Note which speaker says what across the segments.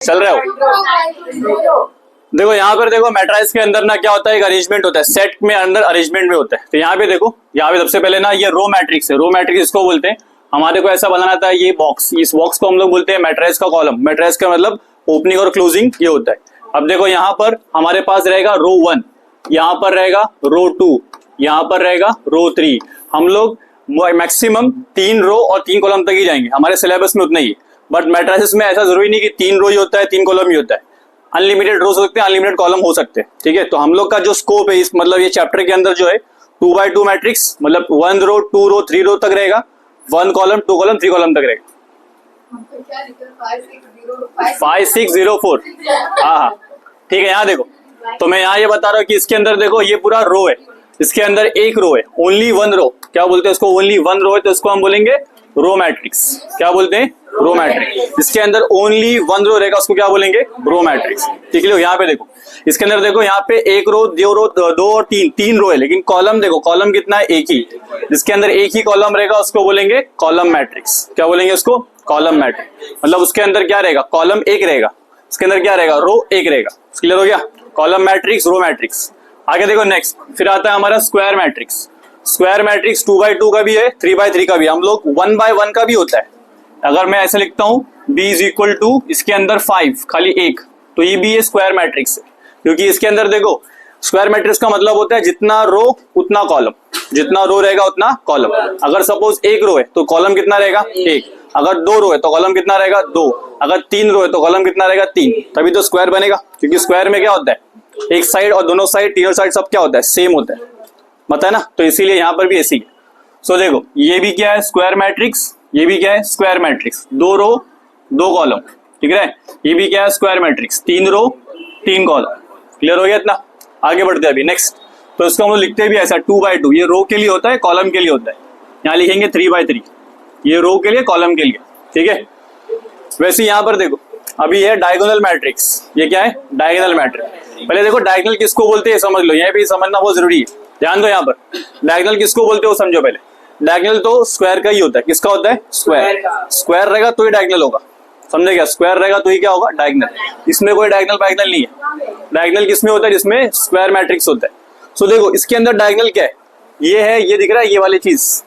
Speaker 1: चल रहे हो? देखो यहाँ पर देखो मैट्राइज के अंदर ना क्या होता है, एक अरेंजमेंट होता है, सेट में अंदर अरेंजमेंट में होता है। तो यहाँ पे देखो, यहाँ पे सबसे पहले ना ये रो मैट्रिक्स है। रो मैट्रिक्स इसको बोलते हैं। हमारे को ऐसा बनाना था ये बॉक्स, इस बॉक्स को हम लोग बोलते हैं मैट्राइज का कॉलम। मैट्राइज का मतलब ओपनिंग और क्लोजिंग ये होता है। अब देखो यहाँ पर हमारे पास रहेगा रो 1, यहाँ पर रहेगा रो 2, यहाँ पर रहेगा रो 3। हम लोग मैक्सिमम 3 रो और 3 कॉलम तक ही जाएंगे, हमारे सिलेबस में उतना ही। बट मैट्राइसेस में ऐसा जरूरी नहीं कि 3 रो ही होता है 3 कॉलम ही होता है। अनलिमिटेड रो हो सकते हैं, अनलिमिटेड कॉलम हो सकते हैं। ठीक है, तो हम लोग का जो स्कोप है इस मतलब ये चैप्टर के अंदर जो है 2x2 मैट्रिक्स, मतलब 1 रो 2 रो 3 रो तक रहेगा, 1 कॉलम 2 कॉलम 3 कॉलम तक रहेगा। 5604। हाँ, ठीक है। यहाँ देखो, तो मैं यहाँ ये बता रहा हूँ कि इसके अंदर देखो ये पूरा रो है, इसके अंदर एक रो है, ओनली 1 रो। क्या बोलते हैं उसको? ओनली 1 रो है, तो इसको हम बोलेंगे रो मैट्रिक्स। क्या बोलते हैं? Row matrix. इसके अंदर ओनली 1 रो रहेगा, उसको क्या बोलेंगे? Row matrix. ठीक है, यहाँ पे देखो, इसके अंदर देखो, यहाँ पे 1 रो 2 और 3 रो है, लेकिन कॉलम देखो, कॉलम कितना है? एक ही। जिसके अंदर एक ही कॉलम रहेगा उसको बोलेंगे कॉलम मैट्रिक्स। क्या बोलेंगे उसको? Column matrix. मतलब उसके अंदर क्या रहेगा? कॉलम एक रहेगा, इसके अंदर क्या रहेगा? रो एक रहेगा। क्लियर हो गया? Column matrix, row matrix. आगे देखो नेक्स्ट, फिर आता है हमारा square matrix. Square matrix 2x2 का भी है, 3x3 का भी। हम लोग 1x1 का भी होता है। अगर मैं ऐसे लिखता हूं b इज इक्वल टू इसके अंदर 5 खाली 1, तो ये भी ये स्क्वायर मैट्रिक्स है। क्योंकि इसके अंदर देखो, स्क्वायर मैट्रिक्स का मतलब होता है जितना रो उतना कॉलम, जितना रो रहेगा उतना कॉलम। अगर सपोज 1 रो है तो कॉलम कितना रहेगा? 1। अगर 2 रो है तो कॉलम कितना रहेगा? 2। अगर 3 रो है तो कॉलम कितना रहेगा? 3। तभी तो स्क्वायर बनेगा। क्योंकि स्क्वायर में क्या होता है, एक साइड और दोनों साइड, तीनों साइड सब क्या होता है? सेम होता है, पता है ना? तो इसीलिए यहाँ पर भी ऐसी है। सो देखो, ये भी क्या है? Square matrix. ये भी क्या है? Square matrix. 2 रो 2 कॉलम। ठीक है, ये भी क्या है? Square matrix. 3 रो 3 कॉलम। क्लियर हो गया इतना? आगे बढ़ते हैं अभी नेक्स्ट। तो इसको हम लोग लिखते भी ऐसा 2x2। ये रो के लिए होता है, कॉलम के लिए होता है। यहाँ लिखेंगे 3x3, ये रो के लिए, कॉलम के लिए। ठीक है, वैसे यहाँ पर देखो, अभी है डायगोनल मैट्रिक्स। ये क्या है? Diagonal matrix. पहले देखो डायगोनल किसको बोलते हैं समझ लो, यहाँ पे समझना बहुत जरूरी है। ध्यान दो, यहाँ पर डायगोनल किसको बोलते हो समझो पहले। डायगोनल तो स्क्वायर का ही होता है। किसका होता है? स्क्वायर। स्क्वायर रहेगा तो ही डायगोनल होगा, समझे क्या? स्क्वायर रहेगा तो ही क्या होगा? डायगोनल। इसमें कोई डायगोनल पैगोनल नहीं है। डायगोनल किसमें होता है? जिसमें स्क्वायर मैट्रिक्स होता है। सो देखो, इसके अंदर डायगोनल क्या है? ये है, ये दिख रहा है, ये वाली चीज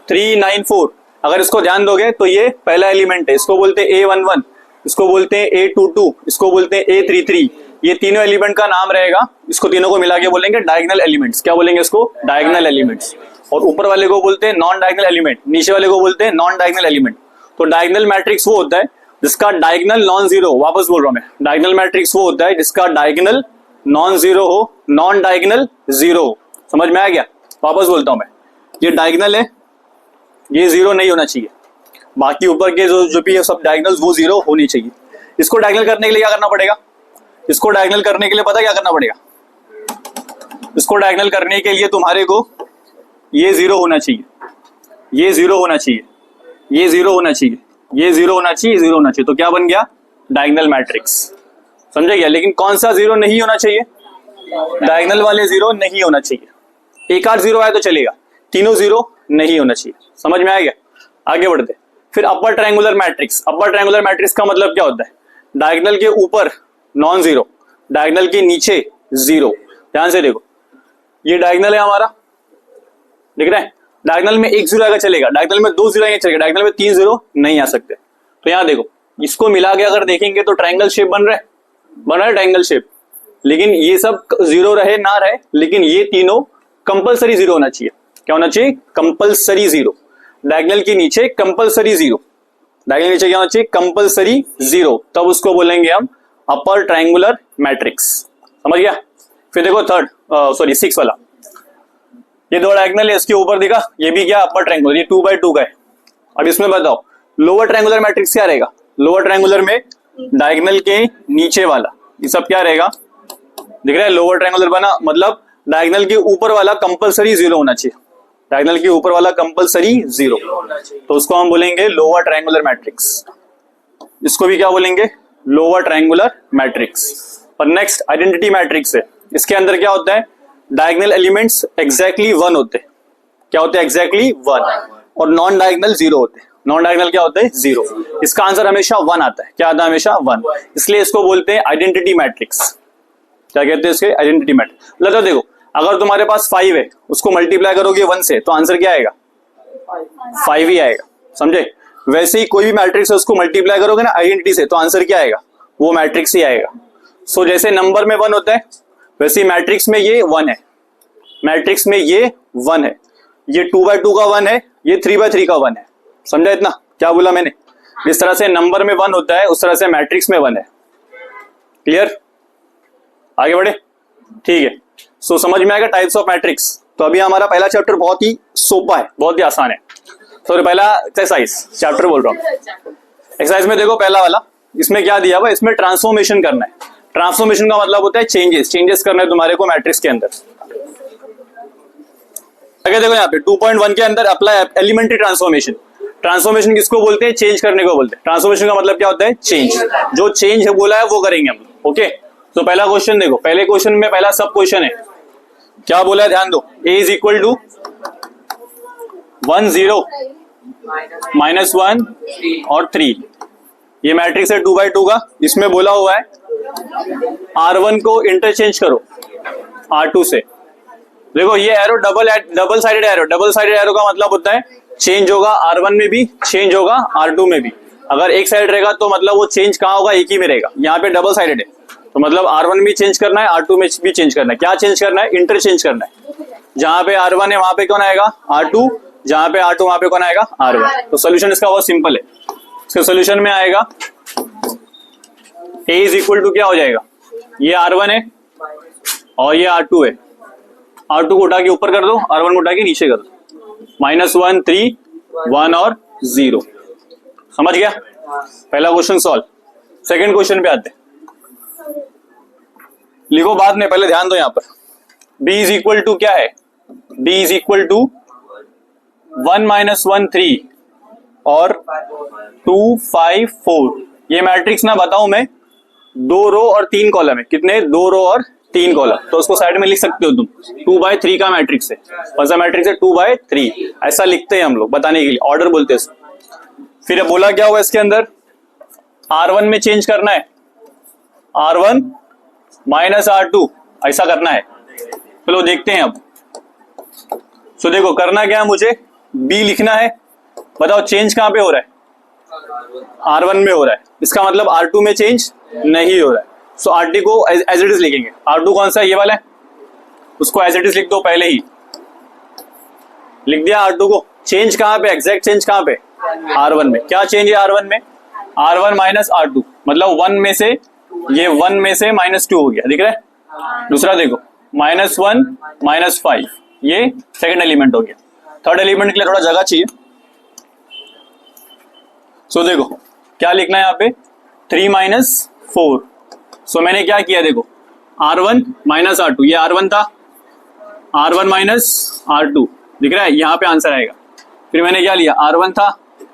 Speaker 1: 3 9 4। अगर इसको ध्यान दोगे तो ये पहला एलिमेंट है, इसको बोलते हैं A11, इसको बोलते हैं A22, इसको बोलते हैं A33। ये तीनों एलिमेंट का नाम रहेगा। इसको तीनों को मिला के बोलेंगे डायगोनल एलिमेंट्स। क्या बोलेंगे इसको? Diagonal elements. और ऊपर वाले को बोलते हैं नॉन डायगोनल एलिमेंट, नीचे वाले को बोलते हैं नॉन डायगोनल एलिमेंट। तो डायगोनल मैट्रिक्स वो होता है जिसका डायगोनल नॉन जीरो, वापस बोल रहा हूं मैं, डायगोनल मैट्रिक्स वो होता है जिसका डायगोनल नॉन जीरो हो, नॉन डायगोनल जीरो हो। समझ में आ गया? वापस बोलता हूं मैं, ये डायगोनल है, ये जीरो नहीं होना चाहिए। बाकी ऊपर के जो भी है सब डायगोनल्स वो जीरो होनी चाहिए। इसको डायगोनल करने के लिए क्या करना पड़ेगा? इसको डायगोनल करने के लिए पता क्या करना पड़ेगा? इसको डायगोनल करने के लिए तुम्हारे को ये जीरो होना चाहिए, ये जीरो होना चाहिए, ये जीरो होना चाहिए, ये जीरो होना चाहिए, जीरो होना चाहिए। तो क्या बन गया? Diagonal matrix. समझे क्या? लेकिन कौन सा जीरो नहीं होना चाहिए? डायगोनल वाले जीरो नहीं होना चाहिए। एक आध जीरो आए तो चलेगा, तीनों जीरो नहीं होना चाहिए। समझ में आ गया? आगे बढ़ते। फिर upper triangular matrix. Upper triangular matrix का मतलब क्या होता है? डायगोनल के ऊपर नॉन जीरो, डायगोनल के नीचे जीरो। ध्यान से देखो, ये डायगोनल है हमारा, दिख रहा है? डायगोनल में 1 जीरो आएगा चलेगा, डायगोनल में 2 जीरो आएंगे चलेगा, डायगोनल में 3 जीरो नहीं आ सकते। तो यहाँ देखो, इसको मिला के अगर देखेंगे तो ट्रायंगल शेप बन रहा है ट्रायंगल शेप। लेकिन ये सब जीरो रहे ना रहे, लेकिन ये तीनों कंपलसरी जीरो होना चाहिए। क्या होना चाहिए? Compulsory zero. डायगोनल के नीचे कंपलसरी जीरो, डायगोनल नीचे क्या होना चाहिए? Compulsory zero. तब उसको बोलेंगे हम अपर ट्रायंगुलर मैट्रिक्स। समझ गया? फिर देखो थर्ड 6 वाला, ये 2 डायगोनल है, इसके ऊपर दिखा, ये भी क्या? अपर ट्रायंगुलर, ये 2x2 का है। अब इसमें बताओ लोअर ट्रायंगुलर मैट्रिक्स क्या रहेगा? लोअर ट्रायंगुलर में डायगोनल के नीचे वाला ये सब क्या रहेगा? दिख रहा है? लोअर ट्रायंगुलर बना, मतलब डायगोनल के ऊपर वाला कंपलसरी जीरो होना चाहिए। डायगोनल के ऊपर वाला कंपलसरी जीरो, तो उसको हम बोलेंगे लोअर ट्रायंगुलर मैट्रिक्स। इसको भी क्या बोलेंगे? Lower triangular matrix. और नेक्स्ट आइडेंटिटी मैट्रिक्स है। इसके अंदर क्या होता है? डायगोनल एलिमेंट्स एग्जैक्टली 1 होते हैं। क्या होते हैं? एग्जैक्टली 1। और नॉन डायगोनल जीरो होते हैं। नॉन डायगोनल क्या होता है, 0। इसका आंसर हमेशा 1 आता है। क्या आता है, हमेशा 1। इसलिए इसको बोलते हैं आइडेंटिटी मैट्रिक्स। क्या कहते हैं इसके, आइडेंटिटी मैट्रिक्स। मतलब देखो, अगर तुम्हारे पास 5 है, उसको मल्टीप्लाई करोगे 1 से, तो आंसर क्या आएगा, 5 ही आएगा। समझे? वैसे ही कोई भी मैट्रिक्स है, उसको मल्टीप्लाई करोगे ना आइडेंटिटी से, तो आंसर क्या आएगा, वो मैट्रिक्स ही आएगा। सो जैसे नंबर में 1 होता है, वैसे ही मैट्रिक्स में ये 1 है, मैट्रिक्स में ये 1 है, ये 2/2 का 1 है, ये 3/3 का 1 है। समझा इतना? क्या बोला मैंने? जिस तरह से नंबर में 1 होता है, उस तरह से मैट्रिक्स में 1 है। क्लियर? आगे बढ़े? ठीक है। सो समझ में आएगा टाइप्स ऑफ मैट्रिक्स। तो अभी हमारा पहला चैप्टर बहुत ही सोपा है, बहुत ही आसान है। तो पहला एक्सरसाइज चैप्टर बोल रहा हूं। एक्सरसाइज में देखो पहला वाला, इसमें क्या दिया हुआ, इसमें ट्रांसफॉर्मेशन करना है। ट्रांसफॉर्मेशन का मतलब होता है चेंजेस करना है तुम्हारे को मैट्रिक्स के अंदर। आगे देखो यहाँ पे 2.1 के अंदर अप्लाई एलिमेंट्री ट्रांसफॉर्मेशन। ट्रांसफॉर्मेशन किसको बोलते हैं, चेंज करने को बोलते हैं। ट्रांसफॉर्मेशन का मतलब क्या होता है, चेंज। जो चेंज है बोला है वो करेंगे हम। ओके, तो पहला क्वेश्चन देखो, पहले क्वेश्चन में पहला सब क्वेश्चन है, क्या बोला है ध्यान दो। a इज इक्वल टू 1 0 -1 और 3, ये मैट्रिक्स है 2/2 का। इसमें बोला हुआ है R1 को इंटरचेंज करो R2 से। देखो ये एरो डबल साइडेड एरो का मतलब होता है चेंज होगा R1 में भी, चेंज होगा R2 में भी। अगर एक साइड रहेगा तो मतलब वो चेंज कहाँ होगा, एक ही में रहेगा। यहाँ पे डबल साइडेड है, तो मतलब R1 भी चेंज करना है, R2 में भी चेंज करना है। क्या चेंज करना है, इंटरचेंज करना है। जहां पे R1 है वहां पे कौन आएगा, R2। जहां पे R2 वहां पे कौन आएगा, R1। तो सोल्यूशन इसका बहुत सिंपल है। इसके सोल्यूशन में आएगा a इज इक्वल टू क्या हो जाएगा, ये R1 है और ये R2 है। R2 को उठा के ऊपर कर दो, R1 को उठा के नीचे कर दो। -1 3 1 और 0। समझ गया? पहला क्वेश्चन सॉल्व। सेकंड क्वेश्चन पे आते हैं। लिखो बाद में, पहले ध्यान दो यहाँ पर। b इज इक्वल टू क्या है, b इज इक्वल टू 1 -1 3 और 2 5 4। ये मैट्रिक्स ना बताऊं मैं, 2 रो और 3 कॉलम है। कितने, 2 रो और 3 कॉलम। तो उसको साइड में लिख सकते हो तुम, 2/3 का मैट्रिक्स है। कौन सा मैट्रिक्स है, 2/3। ऐसा लिखते हैं हम लोग बताने के लिए, ऑर्डर बोलते हैं। फिर बोला क्या हुआ इसके अंदर, R1 में चेंज करना है, R1 -R2 ऐसा करना है। चलो देखते हैं अब। सो देखो करना क्या है, मुझे B लिखना है। बताओ चेंज कहां पे हो रहा है, R1 में हो रहा है। इसका मतलब R2 में चेंज नहीं हो रहा है। सो R2 को एज इट इज लिखेंगे। R2 कौन सा है, ये वाला है, उसको एज इट इज लिख दो। पहले ही लिख दिया R2 को। चेंज कहां पे, एग्जैक्ट चेंज कहां पे, R1 में। क्या चेंज है R1 में, R1 -R2, मतलब 1 में से ये 1 में से -2 हो गया, दिख रहा है। दूसरा देखो -1 -5, ये सेकंड एलिमेंट हो गया। थर्ड एलिमेंट के लिए थोड़ा जगह चाहिए। सो देखो क्या लिखना है यहाँ पे, 3 -4। सो मैंने क्या किया, देखो R1 -R2, ये R1 था, R1 -R2 दिख रहा है, यहाँ पे आंसर आएगा। फिर मैंने क्या लिया, R1 था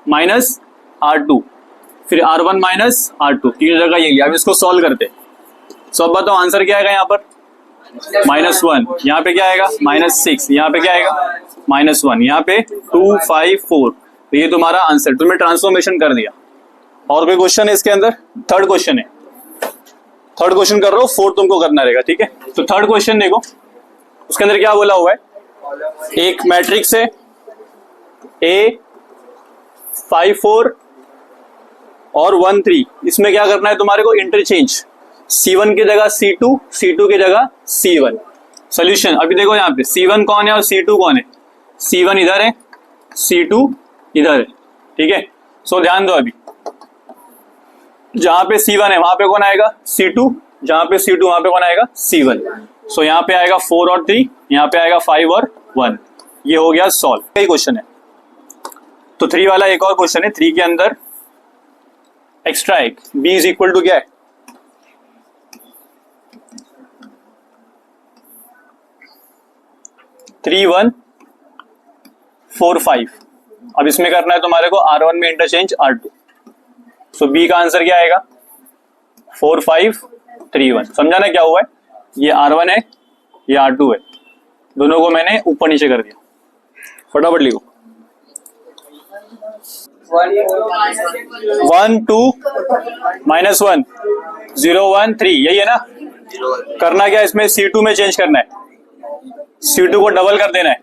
Speaker 1: -R2, फिर R1 -R2, तीन जगह ये लिया। अब इसको सॉल्व करते। सो अब बताओ आंसर क्या आएगा यहाँ पर, -1, यहाँ पे क्या आएगा -6, यहाँ पे क्या आएगा -1, यहाँ पे 2 5 4। तो ये तुम्हारा आंसर, तुमने ट्रांसफॉर्मेशन कर दिया। और कोई क्वेश्चन है इसके अंदर, थर्ड क्वेश्चन है। थर्ड क्वेश्चन कर रहा हूँ, फोर्थ तुमको करना रहेगा, ठीक है। तो थर्ड क्वेश्चन देखो, उसके अंदर क्या बोला हुआ है, एक मैट्रिक्स है A 5 4 और 1 3। इसमें क्या करना है तुम्हारे को, इंटरचेंज। C1 की जगह C2, C2 की जगह C1। सोल्यूशन अभी देखो यहाँ पे C1 कौन है और C2 कौन है। C1 इधर है, C2 इधर है, ठीक है। सो ध्यान दो, अभी जहां पे C1 है वहां पे कौन आएगा, C2। जहां पे C2 वहां पे कौन आएगा, C1। सो यहाँ पे आएगा 4 और 3, यहाँ पे आएगा 5 और 1। ये हो गया सॉल्व। कई क्वेश्चन है। तो 3 वाला एक और क्वेश्चन है। 3 के अंदर एक्स्ट्रा एक, b इज इक्वल टू क्या है, 3 1 4 5। अब इसमें करना है तुम्हारे को R1 में इंटरचेंज R2। सो b का आंसर क्या आएगा, 4 5 3 1। समझा ना क्या हुआ है, ये R1 है, ये R2 है, दोनों को मैंने ऊपर नीचे कर दिया। फटाफट लिखो। 1 2 -1 0 1 3, यही है ना। करना क्या इसमें, C2 में चेंज करना है, C2 को डबल कर देना है।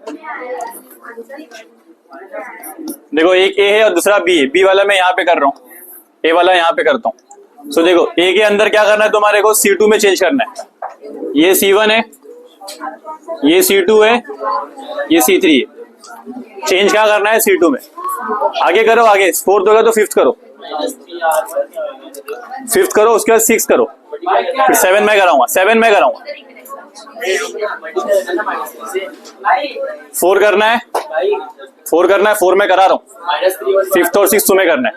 Speaker 1: देखो एक A है और दूसरा B है, B वाला मैं यहाँ पे कर रहा हूँ, A वाला यहाँ पे करता हूँ। सो देखो A के अंदर क्या करना है तुम्हारे को, C2 में चेंज करना है। ये C1 है, ये C2 है, ये C3 है। चेंज क्या करना है C2 में। आगे करो, आगे 4th होगा तो 5th करो, 5th करो, उसके बाद 6 करो, फिर 7 में कराऊंगा, 7 में कराऊंगा। 4 करना है, 4 करना है, 4 में करा रहा हूँ। 5th और 6th तुम्हें करना है।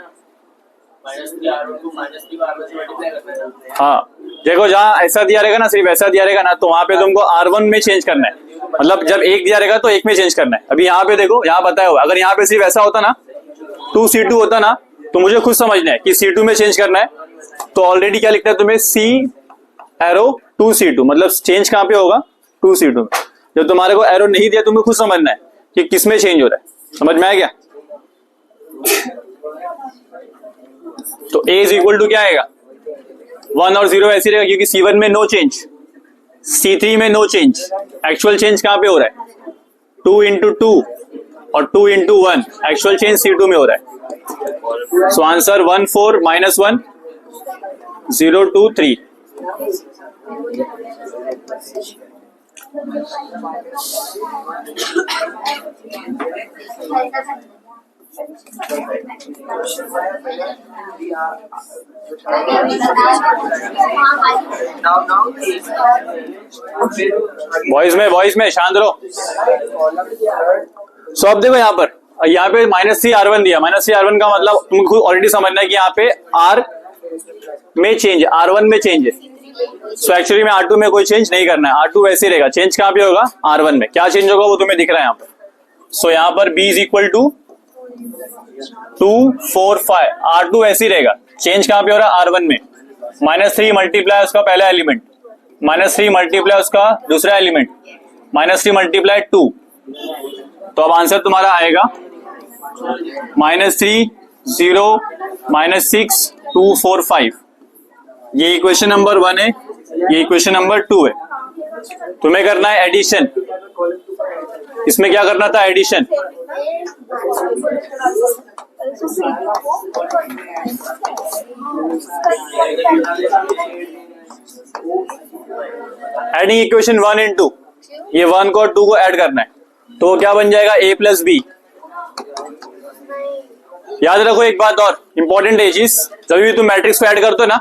Speaker 1: हाँ देखो जहाँ ऐसा दिया रहेगा ना, सिर्फ ऐसा दिया रहेगा ना, तो वहां पे तुमको R1 में चेंज करना है। मतलब जब एक दिया रहेगा तो एक में चेंज करना है। अभी यहाँ पे देखो, यहाँ बताया हुआ, अगर यहाँ पे सिर्फ ऐसा होता ना, 2C2 होता ना, तो मुझे खुद समझना है कि C2 में चेंज करना है। तो ऑलरेडी क्या लिखना है तुम्हें, C एरो 2C2, मतलब चेंज कहाँ पे होगा, 2C2 में। जब तुम्हारे को एरो नहीं दिया, तुम्हें खुद समझना है कि किस में चेंज हो रहा है। समझ में आया क्या। तो A इज इक्वल टू क्या आएगा, 1 और 0 ऐसे रहेगा, क्योंकि C1 में नो चेंज, C3 में नो चेंज। एक्चुअल चेंज कहां पे हो रहा है, 2 into 2 और 2 into 1, एक्चुअल चेंज C2 में हो रहा है। So answer 1 4 -1 0 2 3। वॉइस में शांत रहो। सो अब देखो यहाँ पे -3 R1 दिया। -3 R1 का मतलब तुमको ऑलरेडी समझना है कि यहाँ पे R में चेंज, R1 में चेंज है। सो एक्चुअली में R2 में कोई चेंज नहीं करना है, R2 वैसे रहेगा। चेंज कहाँ पे होगा, R1 में। क्या चेंज होगा वो तुम्हें दिख रहा है यहाँ पर। सो यहाँ पर B is equal to 2 4 5, R2 ऐसे ही रहेगा। चेंज कहाँ पे हो रहा है, R1 में। -3 मल्टीप्लाई उसका पहला एलिमेंट, -3 मल्टीप्लाई उसका दूसरा एलिमेंट, -3 मल्टीप्लाई 2। तो अब आंसर तुम्हारा आएगा -3 0 -6 2 4 5। ये इक्वेशन नंबर 1 है, ये इक्वेशन नंबर 2 है। तुम्हें करना है एडिशन। इसमें क्या करना था, एडिशन। एडिंग इक्वेशन 1 and 2, ये 1 को और 2 को ऐड करना है। तो क्या बन जाएगा, A + B। याद रखो एक बात और इंपॉर्टेंट है चीज, जब भी तुम मैट्रिक्स को ऐड करते हो ना,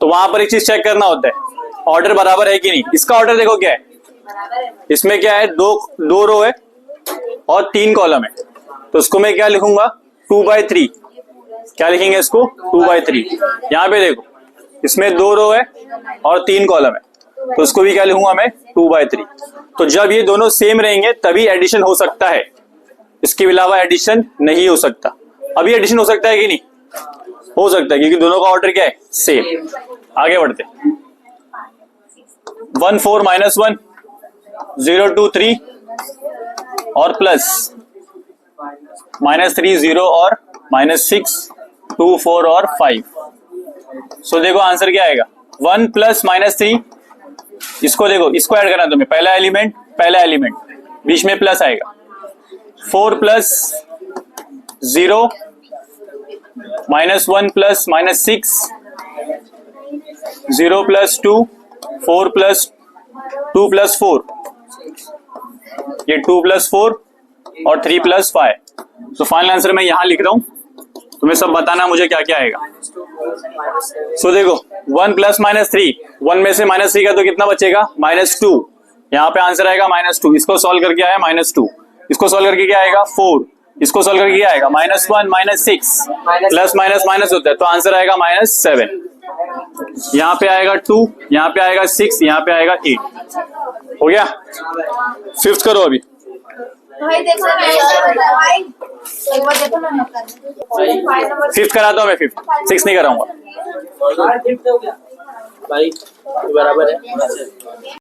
Speaker 1: तो वहां पर एक चीज चेक करना होता है, ऑर्डर बराबर है कि नहीं। इसका ऑर्डर देखो क्या है, इसमें क्या है, दो रो है और 3 कॉलम है। तो उसको मैं क्या लिखूंगा, 2/3। क्या लिखेंगे इसको, 2/3। यहाँ पे देखो इसमें 2 रो है और 3 कॉलम है, तो उसको भी क्या लिखूंगा मैं, 2/3। तो जब ये दोनों सेम रहेंगे तभी एडिशन हो सकता है, इसके अलावा एडिशन नहीं हो सकता। अभी एडिशन हो सकता है कि नहीं, हो सकता है, क्योंकि दोनों का ऑर्डर क्या है, सेम। आगे बढ़ते, 1 4 -1 0 2 3 और प्लस -3 0 और -6 2 4 और 5। सो देखो आंसर क्या आएगा, 1 + -3। इसको देखो, इसको ऐड करना तुम्हें, पहला एलिमेंट बीच में प्लस आएगा। 4 + 0 -1 + -6 0 + 2 4 + 2 + 4, ये 2 + 4 और 3 + 5। तो फाइनल आंसर मैं यहां लिख रहा हूं, तुम्हें सब बताना मुझे क्या क्या आएगा। सो देखो 1 + -3, 1 में से -3 का तो कितना बचेगा, -2। यहाँ पे आंसर आएगा -2। इसको सॉल्व करके आया -2, इसको सॉल्व करके क्या आएगा, 4, इसको सॉल्व करके क्या आएगा, -1 -6, प्लस माइनस माइनस होता है, तो आंसर आएगा -7। यहाँ पे आएगा 2, यहाँ पे आएगा 6, यहाँ पे आएगा 8। हो गया, 5th करो अभी।
Speaker 2: भाई देखो भाई एक बार देखो ना,
Speaker 1: 5th कराता हूँ मैं, 5th, 6 नहीं कराऊंगा
Speaker 3: भाई बराबर है।